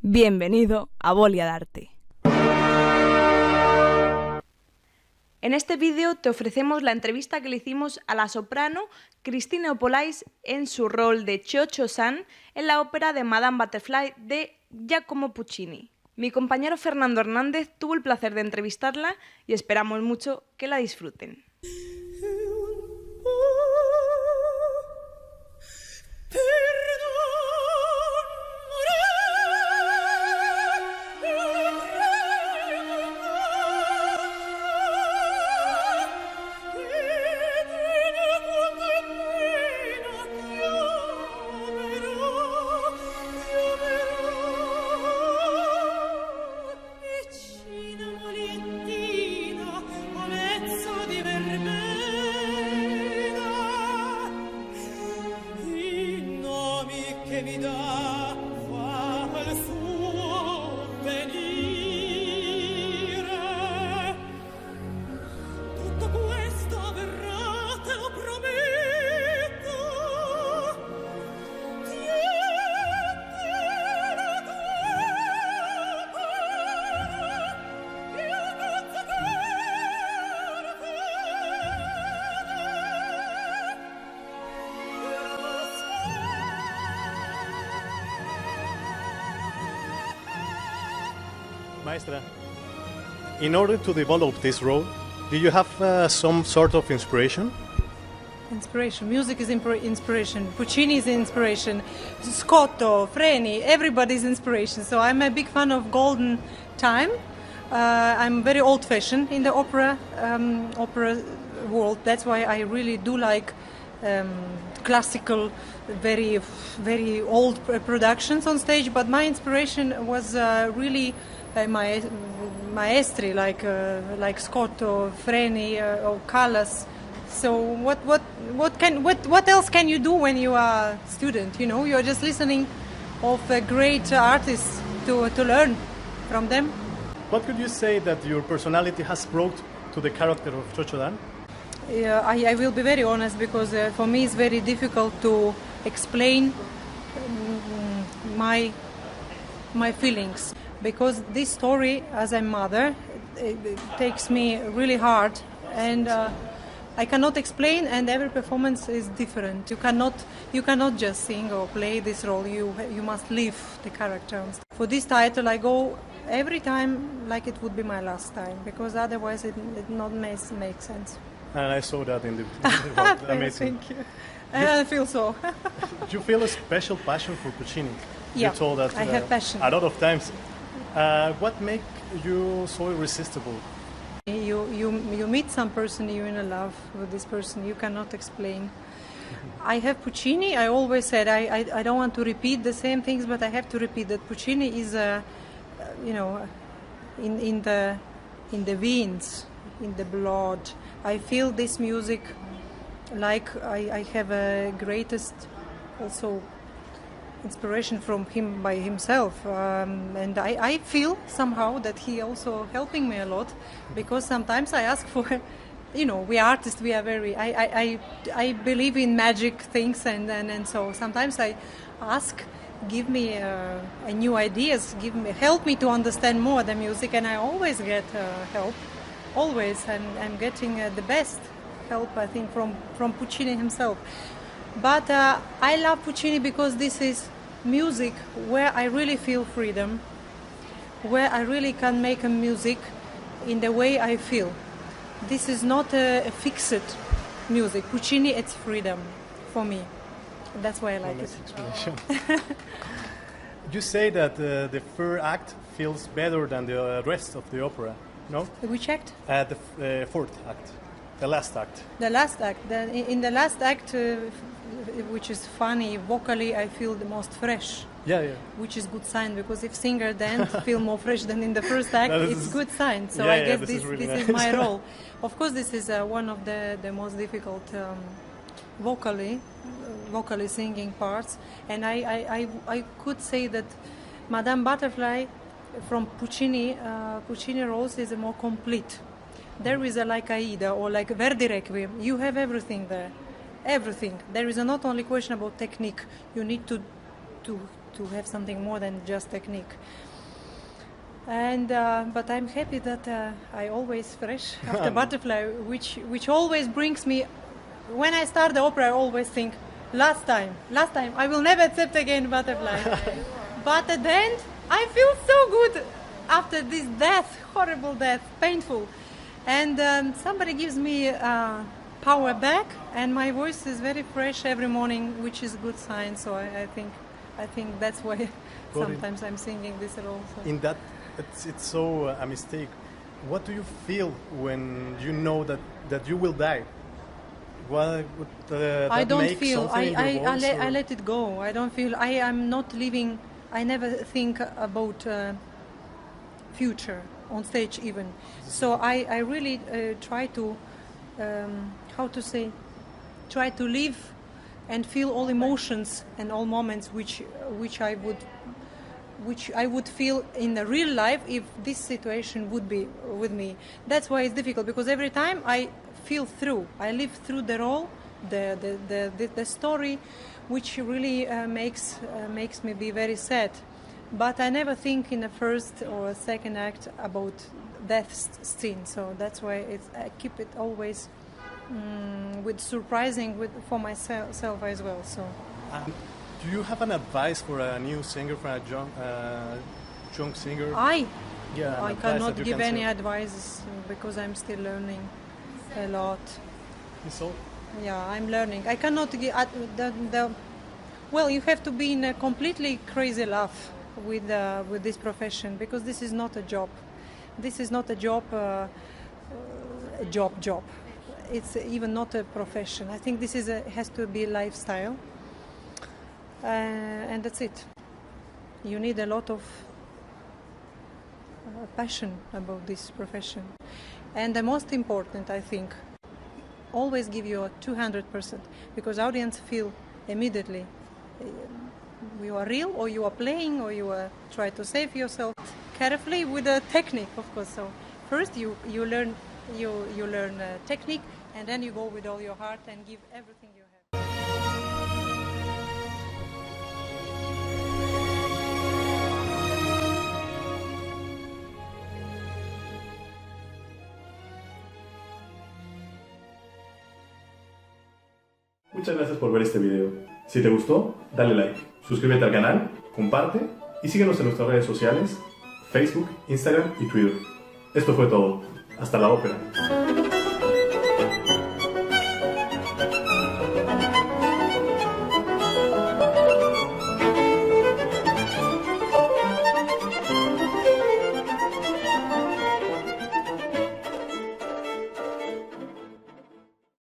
Bienvenido a Voglia d'Arte. En este vídeo te ofrecemos la entrevista que le hicimos a la soprano Kristine Opolais en su rol de Cio-Cio San en la ópera de Madame Butterfly de Giacomo Puccini. Mi compañero Fernando Hernández tuvo el placer de entrevistarla y esperamos mucho que la disfruten. Maestra, in order to develop this role, do you have some sort of inspiration? Inspiration. Music is inspiration. Puccini is inspiration. Scotto, Freni, everybody's inspiration. So I'm a big fan of golden time. I'm very old-fashioned in the opera world. That's why I really do like classical, very old productions on stage. But my inspiration was really my éste, like Scotto, Freni, or Callas. So what else can you do when you are a student? You know, you're just listening of great artists to learn from them. What could you say that your personality has brought to the character of Cio-Cio San? Yeah, I will be very honest, because for me it's very difficult to explain my feelings, because this story as a mother it takes me really hard, and I cannot explain, and every performance is different. You cannot just sing or play this role. You must live the character. For this title I go every time like it would be my last time, because otherwise it not make sense. And I saw that in the video. Amazing. Thank you. I feel so. Do you feel a special passion for Puccini? Yeah, you told that I have passion. A lot of times. What makes you so irresistible? You meet some person, you're in love with this person, you cannot explain. I have Puccini. I always said I don't want to repeat the same things, but I have to repeat that Puccini is in the veins, in the blood. I feel this music like I have a greatest also inspiration from him by himself, and I feel somehow that he also helping me a lot, because sometimes I ask for, we artists, we are very, I believe in magic things, and so sometimes I ask, give me new ideas, help me to understand more the music, and I always get help. Always, I'm getting the best help, I think, from Puccini himself. But I love Puccini because this is music where I really feel freedom, where I really can make a music in the way I feel. This is not a fixed music. Puccini, it's freedom for me. That's why I like it. You say that the third act feels better than the rest of the opera. No? Which act? The fourth act, the last act. The last act. In the last act, which is funny, vocally I feel the most fresh. Yeah. Which is good sign, because if singer then feel more fresh than in the first act, it's good sign. So I guess this is my role. Of course, this is one of the most difficult vocally singing parts, and I could say that Madame Butterfly from Puccini roles is more complete. There is a like Aida or like Verdi Requiem. You have everything there, everything. There is not only question about technique. You need to to have something more than just technique. And but I'm happy that I always fresh after butterfly, which always brings me. When I start the opera, I always think, last time, I will never accept again butterfly. But at the end, I feel so good after this death, horrible death, painful. And somebody gives me power back, and my voice is very fresh every morning, which is a good sign. So I think that's why sometimes I'm singing this role. So. In that, it's so a mistake. What do you feel when you know that you will die? What would I don't make feel. something in your voice, I let it go. I don't feel. I am not living. I never think about future on stage even. So I really try to try to live and feel all emotions and all moments which I would feel in the real life if this situation would be with me. That's why it's difficult, because every time I feel through, I live through the role, the story, which really makes me be very sad. But I never think in the first or second act about death scene. So that's why I keep it always with surprising for myself as well. So. Do you have an advice for a new singer, for a young singer? I advice cannot that you give can any say. advice because I'm still learning a lot. So, Yeah, I'm learning. I cannot give well, you have to be in a completely crazy love with this profession, because this is not a job. This is not a job, job. It's even not a profession. I think this has to be a lifestyle, and that's it. You need a lot of passion about this profession, and the most important, I think, always give you a 200%, because audience feel immediately you are real, or you are playing, or you are try to save yourself carefully with a technique, of course. So first you learn technique, and then you go with all your heart and give everything you have. Muchas gracias por ver este video. Si te gustó, dale like, suscríbete al canal, comparte y síguenos en nuestras redes sociales, Facebook, Instagram y Twitter. Esto fue todo. Hasta la ópera.